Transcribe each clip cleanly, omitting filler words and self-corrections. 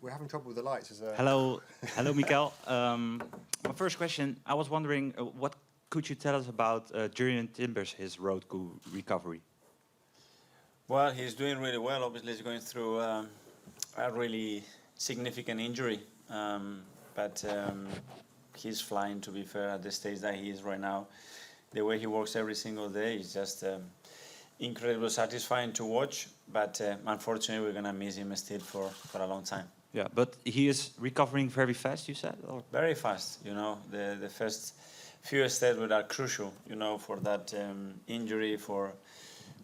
We're having trouble with the lights. Hello, Mikel. My first question, I was wondering, what could you tell us about Julian Timbers, his road to recovery? Well, he's doing really well. Obviously, he's going through a really significant injury, but he's flying, to be fair, at the stage that he is right now. The way he works every single day is just incredibly satisfying to watch, but unfortunately, we're going to miss him still for a long time. Yeah, but he is recovering very fast, you said? Or? Very fast, you know. The first few steps are crucial, you know, for that injury, for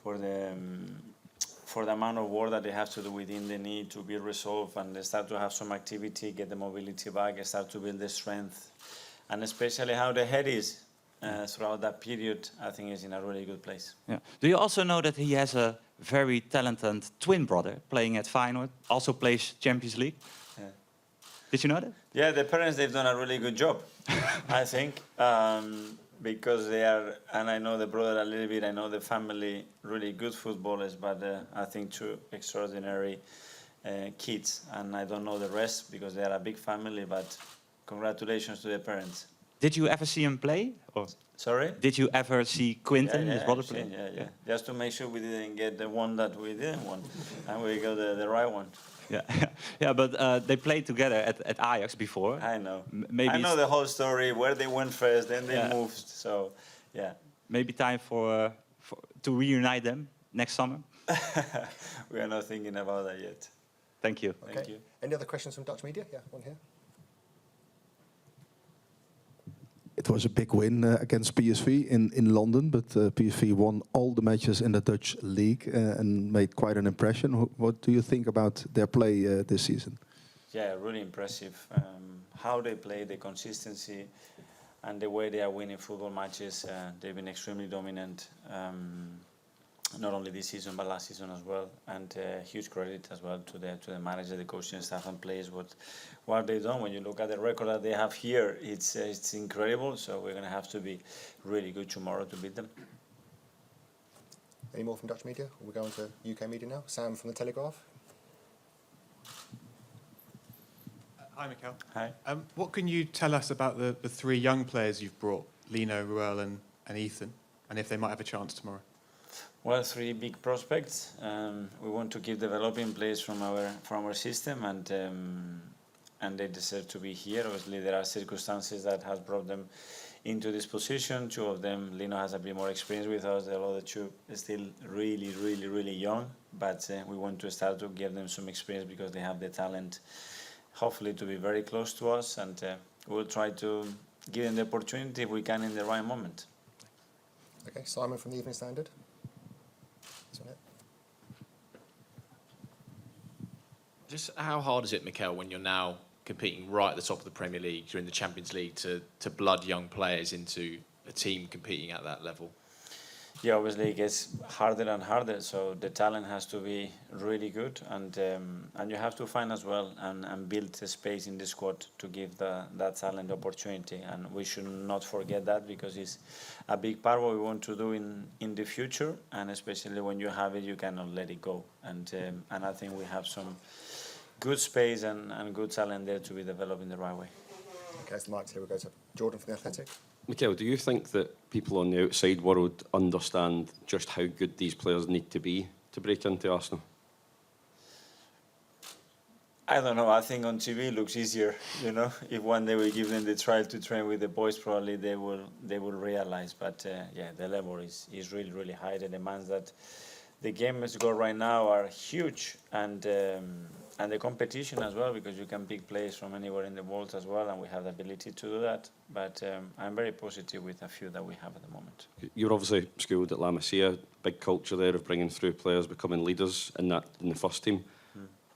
the amount of work that they have to do within the knee to be resolved, and they start to have some activity, get the mobility back, start to build the strength, and especially how the head is throughout that period, I think is in a really good place. Yeah. Do you also know that he has a very talented twin brother playing at Feyenoord, also plays Champions League? Yeah. Did you know that? Yeah, the parents, they've done a really good job, I think, because they are, and I know the brother a little bit, I know the family, really good footballers, but I think two extraordinary kids, and I don't know the rest because they are a big family, but congratulations to the parents. Did you ever see him play? Or? Sorry? Did you ever see Quinten, his brother, play? Yeah. Just to make sure we didn't get the one that we didn't want, and we got the right one. Yeah, yeah, but they played together at Ajax before. I know. Maybe I know the whole story, where they went first, then they moved, so, yeah. Maybe time to reunite them next summer? We are not thinking about that yet. Thank you. Okay. Thank you. Any other questions from Dutch media? Yeah, one here. It was a big win against PSV in London, but PSV won all the matches in the Dutch league and made quite an impression. What do you think about their play this season? Yeah, really impressive. How they play, the consistency, and the way they are winning football matches. They've been extremely dominant, not only this season but last season as well. And huge credit as well to the manager, the coaching staff, and players. What they've done. When you look at the record that they have here, it's incredible. So we're going to have to be really good tomorrow to beat them. Any more from Dutch media? We're going to UK media now. Sam from the Telegraph. Hi, Mikel. Hi. What can you tell us about the three young players you've brought, Lino, Ruel and Ethan, and if they might have a chance tomorrow? Well, three big prospects. We want to keep developing players from our system, and they deserve to be here. Obviously, there are circumstances that has brought them into this position. Two of them, Lino has a bit more experience with us. The other two are still really young, but we want to start to give them some experience because they have the talent, hopefully, to be very close to us, and we'll try to give them the opportunity if we can in the right moment. Okay, Simon from the Evening Standard. Just how hard is it, Mikel, when you're now competing right at the top of the Premier League, you're in the Champions League, to blood young players into a team competing at that level? Yeah, obviously it gets harder and harder, so the talent has to be really good, and you have to find as well and build the space in the squad to give that talent opportunity, and we should not forget that because it's a big part of what we want to do in the future, and especially when you have it, you cannot let it go, and I think we have some good space and good talent there to be developed in the right way. Okay, so Mike's here. We'll go to Jordan from The Athletic. Mikel, do you think that people on the outside world understand just how good these players need to be to break into Arsenal? I don't know. I think on TV it looks easier, you know. If one day we give them the trial to train with the boys, probably they will realize. But yeah, the level is really high. The demands that the game has got right now are huge, and the competition as well, because you can pick players from anywhere in the world as well, and we have the ability to do that. But I'm very positive with a few that we have at the moment. You're obviously schooled at La Masia, big culture there of bringing through players, becoming leaders in the first team.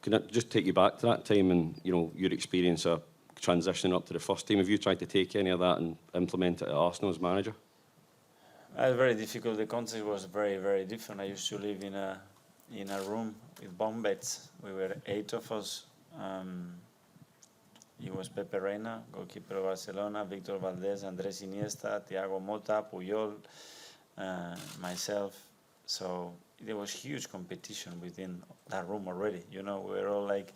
Can I just take you back to that time and your experience of transitioning up to the first team? Have you tried to take any of that and implement it at Arsenal as manager? It was very difficult. The context was very different. I used to live in a room with bunk beds. We were 8 of us. It was Pepe Reina, goalkeeper of Barcelona, Victor Valdés, Andrés Iniesta, Thiago Motta, Puyol, myself. So there was huge competition within that room already. You know, we were all like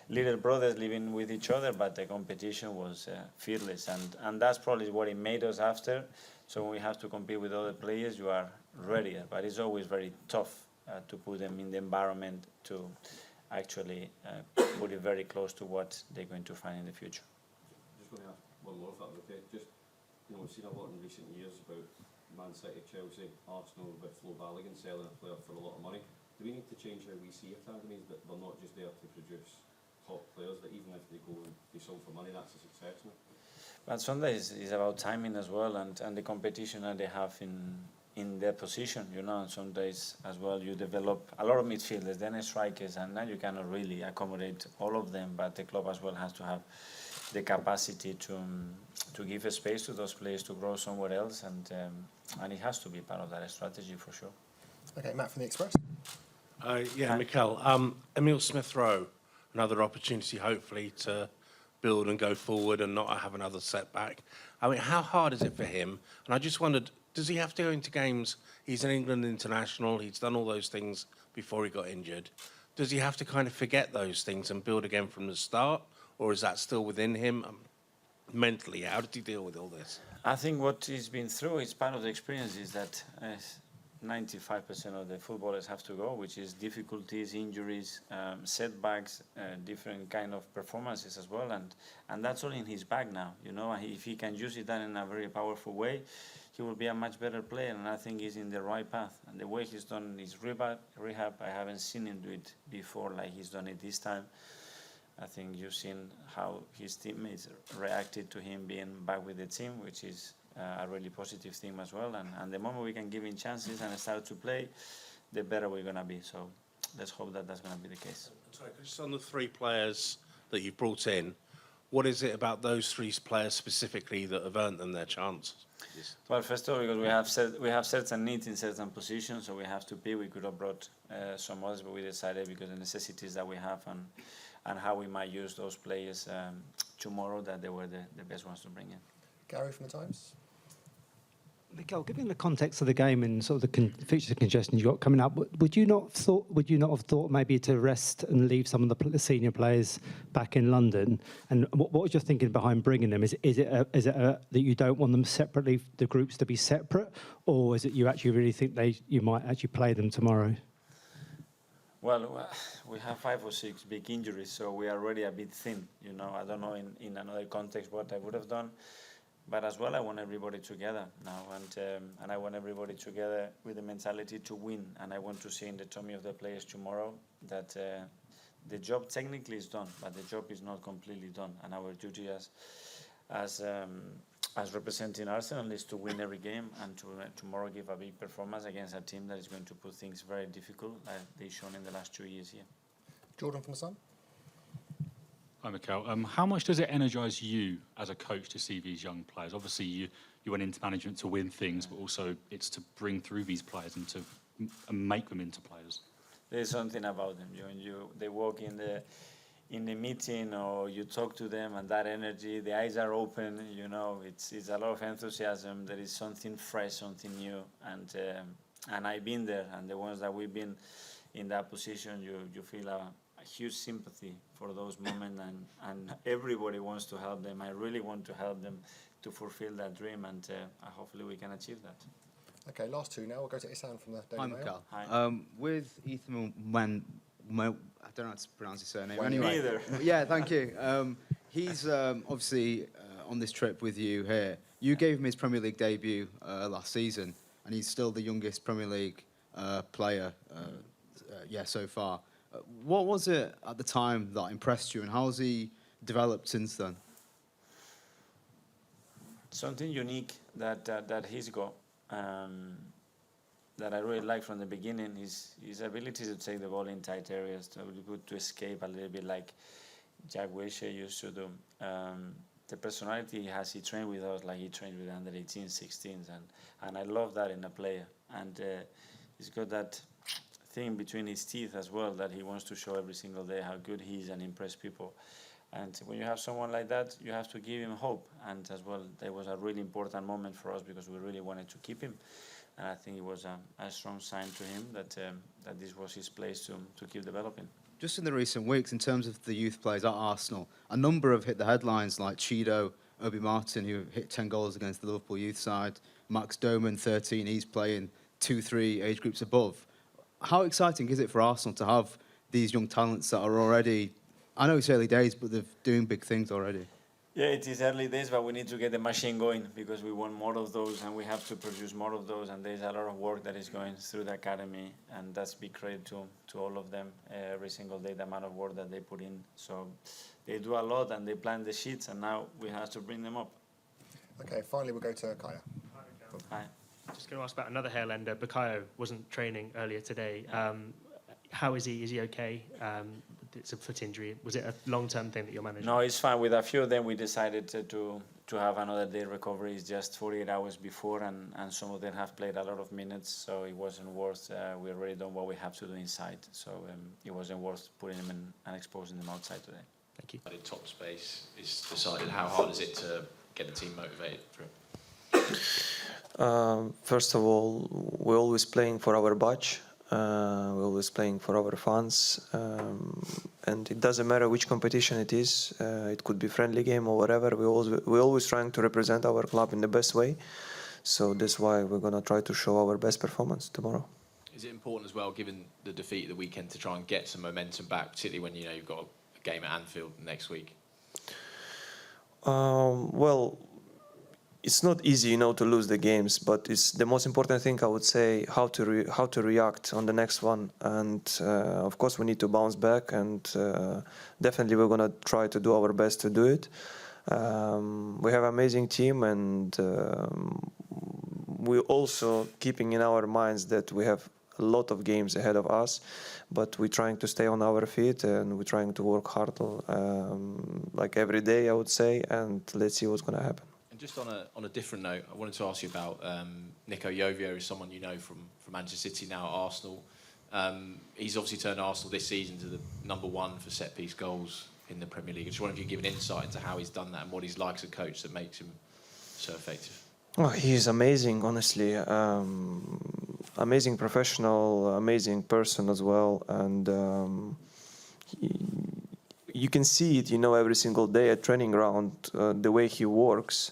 little brothers living with each other, but the competition was fearless, and that's probably what it made us after. So when we have to compete with other players, you are ready, but it's always very tough to put them in the environment to actually put it very close to what they're going to find in the future. Just going to ask one more if that's okay. Just, we've seen a lot in recent years about Man City, Chelsea, Arsenal with Flo Balogun selling a player for a lot of money. Do we need to change how we see academies, that they're not just there to produce top players, that even if they go and be sold for money, that's a success now? But sometimes it's about timing as well, and the competition that they have in their position, and some days as well you develop a lot of midfielders, then strikers, and now you cannot really accommodate all of them, but the club as well has to have the capacity to give a space to those players to grow somewhere else, and it has to be part of that strategy for sure. Okay, Matt from the Express. Mikel, Emile Smith-Rowe, another opportunity hopefully to build and go forward and not have another setback. I mean, how hard is it for him? And I just wondered, does he have to go into games? He's an England international. He's done all those things before he got injured. Does he have to kind of forget those things and build again from the start? Or is that still within him? Mentally, how did he deal with all this? I think what he's been through is part of the experience is that 95% of the footballers have to go, which is difficulties, injuries, setbacks, different kind of performances as well, and that's all in his bag now. If he can use it in a very powerful way, he will be a much better player, and I think he's in the right path. And the way he's done his rehab, I haven't seen him do it before like he's done it this time. I think you've seen how his teammates reacted to him being back with the team, which is a really positive thing as well. And the moment we can give him chances and start to play, the better we're going to be. So let's hope that that's going to be the case. Sorry, just on the three players that you've brought in, what is it about those three players specifically that have earned them their chance? Well, first of all, because we have certain needs in certain positions, so we have to pick. We could have brought some others, but we decided because the necessities that we have and how we might use those players tomorrow, that they were the best ones to bring in. Gary from the Times. Mikel, given the context of the game and sort of the features of congestion you got coming up, would you not have thought maybe to rest and leave some of the senior players back in London? And what was your thinking behind bringing them? Is it that you don't want them separately, the groups to be separate, or is it you actually really think you might actually play them tomorrow? Well, we have 5 or 6 big injuries, so we are already a bit thin. I don't know in another context what I would have done. But as well, I want everybody together now, and I want everybody together with the mentality to win. And I want to see in the tummy of the players tomorrow that the job technically is done, but the job is not completely done. And our duty as representing Arsenal is to win every game and to tomorrow give a big performance against a team that is going to put things very difficult, like they've shown in the last 2 years here. Jordan from the Sun. Hi, Mikel. How much does it energise you as a coach to see these young players? Obviously, you went into management to win things, but also it's to bring through these players and to make them into players. There's something about them. They walk in the meeting or you talk to them, and that energy, the eyes are open. It's a lot of enthusiasm. There is something fresh, something new, and I've been there. And the ones that we've been in that position, you feel a huge sympathy for those moments, and everybody wants to help them. I really want to help them to fulfill that dream, and hopefully we can achieve that. Okay, last two now. We'll go to Isan from the Daily Mail. Mikel. Hi. With Ethan I don't know how to pronounce his surname. Well, anyway, neither. Yeah, thank you. He's obviously on this trip with you here. You gave him his Premier League debut last season, and he's still the youngest Premier League player so far. What was it at the time that impressed you, and how has he developed since then? Something unique that he's got, that I really like from the beginning, his ability to take the ball in tight areas, to be good to escape a little bit like Jack Wilshere used to do. The personality he has, he trained with us like he trained with under 18s, 16s, and I love that in a player. And he's got that thing between his teeth as well, that he wants to show every single day how good he is and impress people. And when you have someone like that, you have to give him hope. And as well, that was a really important moment for us because we really wanted to keep him. I think it was a strong sign to him that this was his place to keep developing. Just in the recent weeks, in terms of the youth players at Arsenal, a number have hit the headlines, like Chido, Obi Martin, who hit 10 goals against the Liverpool youth side, Max Doman, 13, he's playing 2-3 age groups above. How exciting is it for Arsenal to have these young talents that are already, I know it's early days, but they're doing big things already? Yeah, it is early days, but we need to get the machine going because we want more of those and we have to produce more of those, and there's a lot of work that is going through the academy, and that's big credit to all of them every single day, the amount of work that they put in. So they do a lot and they plant the sheets, and now we have to bring them up. Okay, finally we'll go to Kaya. Hi. Just going to ask about another Hairlander. Bukayo wasn't training earlier today. How is he? Is he okay? It's a foot injury. Was it a long-term thing that you're managing? No, it's fine. With a few of them, we decided to have another day recovery. It's just 48 hours before, and some of them have played a lot of minutes, so it wasn't worth. We already done what we have to do inside, so it wasn't worth putting them in and exposing them outside today. Thank you. In top space is decided. How hard is it to get the team motivated for it? First of all, we're always playing for our badge. We're always playing for our fans, and it doesn't matter which competition it is. It could be friendly game or whatever. We're always trying to represent our club in the best way. So that's why we're gonna try to show our best performance tomorrow. Is it important as well, given the defeat of the weekend, to try and get some momentum back, particularly when you've got a game at Anfield next week? Well, it's not easy, to lose the games, but it's the most important thing, I would say, how to react on the next one. And of course, we need to bounce back, and definitely we're gonna try to do our best to do it. We have an amazing team, and we're also keeping in our minds that we have a lot of games ahead of us, but we're trying to stay on our feet, and we're trying to work hard, like every day, I would say, and let's see what's gonna happen. And just on a different note, I wanted to ask you about Nico Jovio, is someone you know from Manchester City, now at Arsenal. He's obviously turned Arsenal this season to the #1 for set-piece goals in the Premier League. I just wonder if you could give an insight into how he's done that and what he's like as a coach that makes him so effective. Oh, he's amazing, honestly. Amazing professional, amazing person as well, and you can see it, every single day at training ground, the way he works.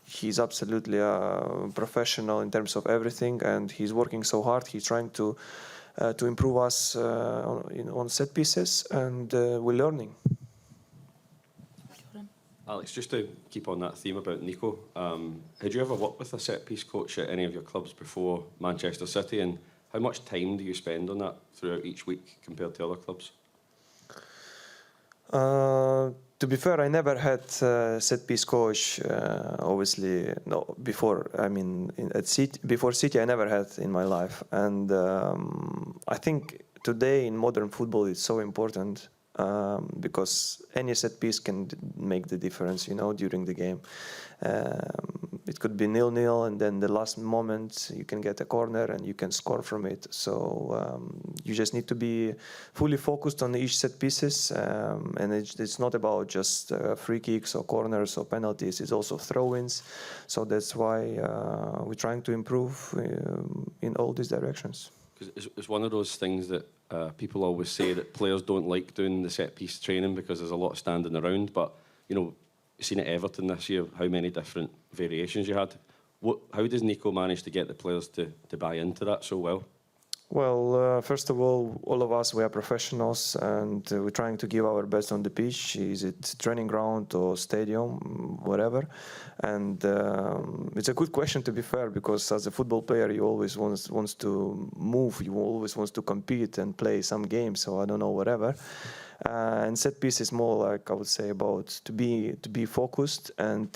He's absolutely a professional in terms of everything, and he's working so hard. He's trying to improve us on set pieces, and we're learning. Alex, just to keep on that theme about Nico, had you ever worked with a set-piece coach at any of your clubs before Manchester City, and how much time do you spend on that throughout each week compared to other clubs? To be fair, I never had a set-piece coach, obviously, no, before. I mean, before City, I never had in my life. And I think today in modern football, it's so important because any set-piece can make the difference, during the game. It could be 0-0, and then the last moment you can get a corner and you can score from it. So you just need to be fully focused on each set pieces, and it's not about just free kicks or corners or penalties. It's also throw-ins. So that's why we're trying to improve in all these directions. Because it's one of those things that people always say that players don't like doing the set-piece training because there's a lot of standing around. But you've seen at Everton this year how many different variations you had. How does Nico manage to get the players to buy into that so well? Well, first of all of us, we are professionals, and we're trying to give our best on the pitch. Is it training ground or stadium, whatever? And it's a good question, to be fair, because as a football player, you always wants to move. You always wants to compete and play some games. So I don't know, whatever. And set piece is more like, I would say, about to be focused and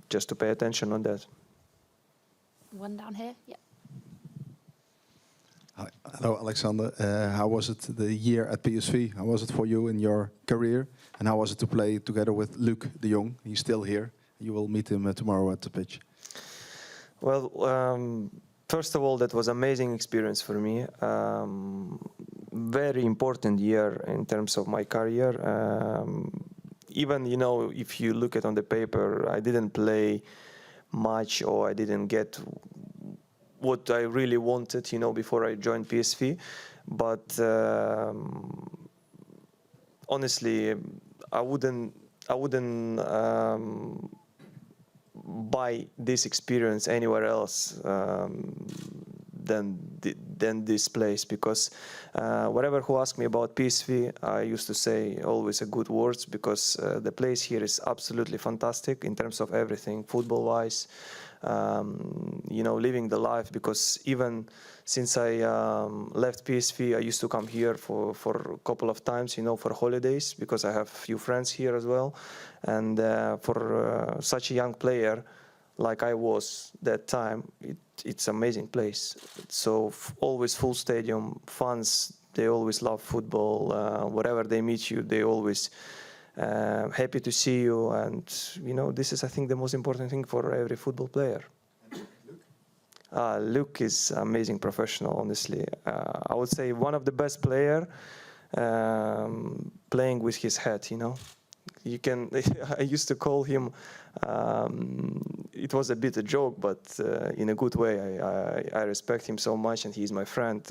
just to pay attention on that. One down here, yeah. Hello, Alexander. How was it the year at PSV? How was it for you in your career? And how was it to play together with Luc de Jong? He's still here. You will meet him tomorrow at the pitch. Well, first of all, that was an amazing experience for me. Very important year in terms of my career. Even, if you look at on the paper, I didn't play much, or I didn't get what I really wanted, you know, before I joined PSV. But honestly, I wouldn't buy this experience anywhere else than this place, because whatever who asked me about PSV, I used to say always a good words, because the place here is absolutely fantastic in terms of everything, football-wise, you know, living the life. Because even since I left PSV, I used to come here for a couple of times, you know, for holidays, because I have a few friends here as well. And for such a young player like I was that time, it's amazing place. So always full stadium, fans, they always love football. Wherever they meet you, they always happy to see you. And, you know, this is, I think, the most important thing for every football player. Luke is amazing professional, honestly. I would say one of the best player playing with his head, you know. You can, I used to call him, it was a bit a joke, but in a good way. I respect him so much, and he's my friend.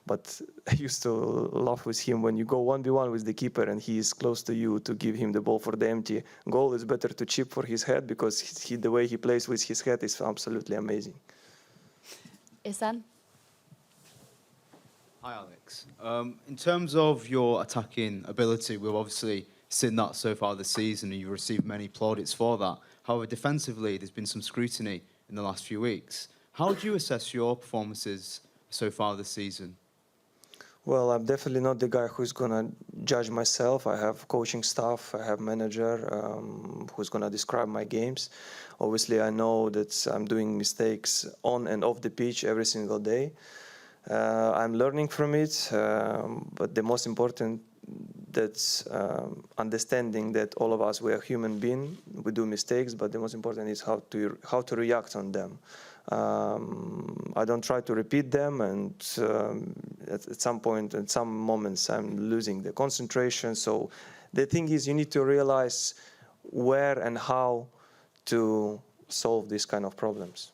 But I used to laugh with him when you go 1v1 with the keeper and he is close to you to give him the ball for the empty goal. It's better to chip for his head, because the way he plays with his head is absolutely amazing. Isan? Hi, Alex. In terms of your attacking ability, we've obviously seen that so far this season, and you've received many plaudits for that. However, defensively, there's been some scrutiny in the last few weeks. How do you assess your performances so far this season? Well, I'm definitely not the guy who's going to judge myself. I have coaching staff, I have manager who's going to describe my games. Obviously, I know that I'm doing mistakes on and off the pitch every single day. I'm learning from it, but the most important, that's understanding that all of us, we are human beings, we do mistakes, but the most important is how to react on them. I don't try to repeat them, and at some point, at some moments, I'm losing the concentration. So the thing is, you need to realize where and how to solve these kind of problems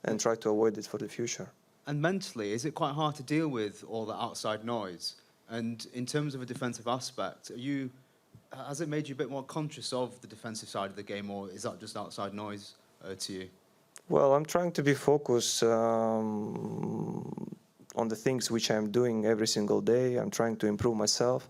and try to avoid it for the future. And mentally, is it quite hard to deal with all the outside noise? And in terms of a defensive aspect, has it made you a bit more conscious of the defensive side of the game, or is that just outside noise to you? Well, I'm trying to be focused on the things which I'm doing every single day. I'm trying to improve myself.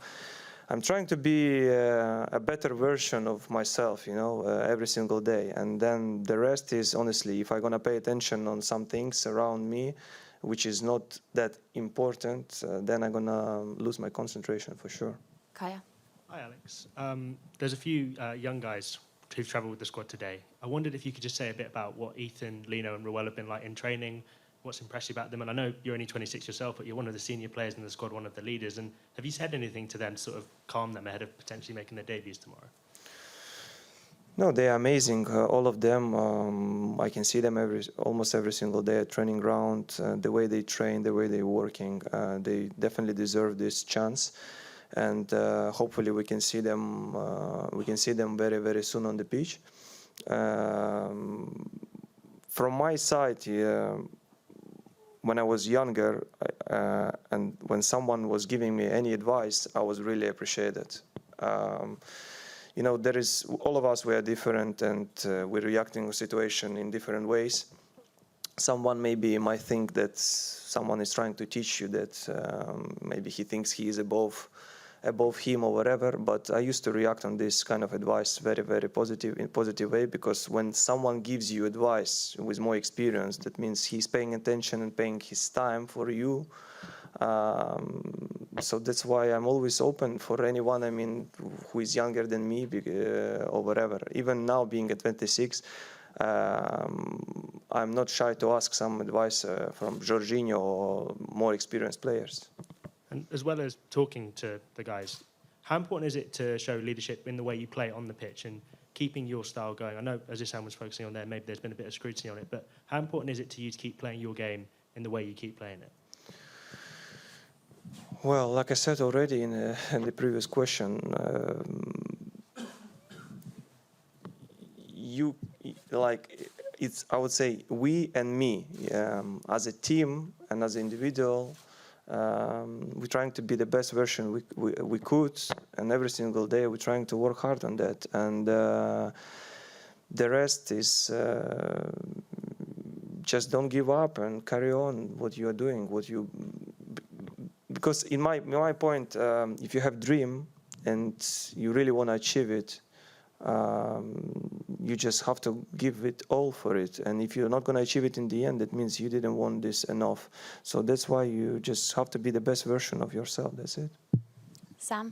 I'm trying to be a better version of myself, you know, every single day. And then the rest is, honestly, if I'm going to pay attention on some things around me, which is not that important, then I'm going to lose my concentration for sure. Kaya? Hi, Alex. There's a few young guys who've travelled with the squad today. I wondered if you could just say a bit about what Ethan, Lino and Ruel have been like in training, what's impressed you about them. And I know you're only 26 yourself, but you're one of the senior players in the squad, one of the leaders. And have you said anything to them to sort of calm them ahead of potentially making their debuts tomorrow? No, they are amazing, all of them. I can see them almost every single day at training ground. The way they train, the way they're working, they definitely deserve this chance. And hopefully we can see them. Very, very soon on the pitch. From my side, when I was younger, and when someone was giving me any advice, I was really appreciated. You know, all of us, we are different, and we're reacting to situation in different ways. Someone maybe might think that someone is trying to teach you that maybe he thinks he is above him or whatever, but I used to react on this kind of advice very, very positive way, because when someone gives you advice with more experience, that means he's paying attention and paying his time for you. So that's why I'm always open for anyone, I mean, who is younger than me or whatever. Even now, being at 26, I'm not shy to ask some advice from Jorginho or more experienced players. And as well as talking to the guys, how important is it to show leadership in the way you play on the pitch and keeping your style going? I know, as Isan was focusing on there, maybe there's been a bit of scrutiny on it, but how important is it to you to keep playing your game in the way you keep playing it? Well, like I said already in the previous question, it's, I would say, we and me, as a team and as an individual, we're trying to be the best version we could, and every single day we're trying to work hard on that. And the rest is just don't give up and carry on what you are doing, because in my point, if you have dream and you really want to achieve it, you just have to give it all for it. And if you're not going to achieve it in the end, that means you didn't want this enough. So that's why you just have to be the best version of yourself. That's it. Sam?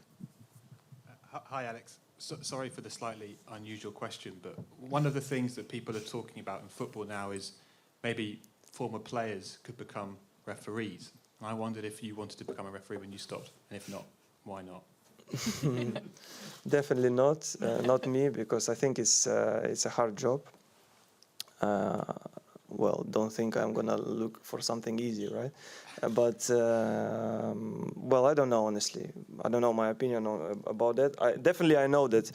Hi, Alex. Sorry for the slightly unusual question, but one of the things that people are talking about in football now is maybe former players could become referees. And I wondered if you wanted to become a referee when you stopped, and if not, why not? Definitely not, not me, because I think it's a hard job. Well, don't think I'm gonna look for something easy, right? But well, I don't know, honestly. I don't know my opinion about that. I know that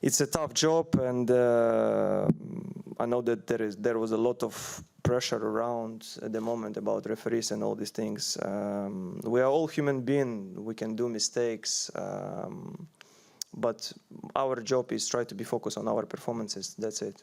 it's a tough job, and I know that there was a lot of pressure around at the moment about referees and all these things. We are all human beings. We can do mistakes, but our job is try to be focused on our performances. That's it.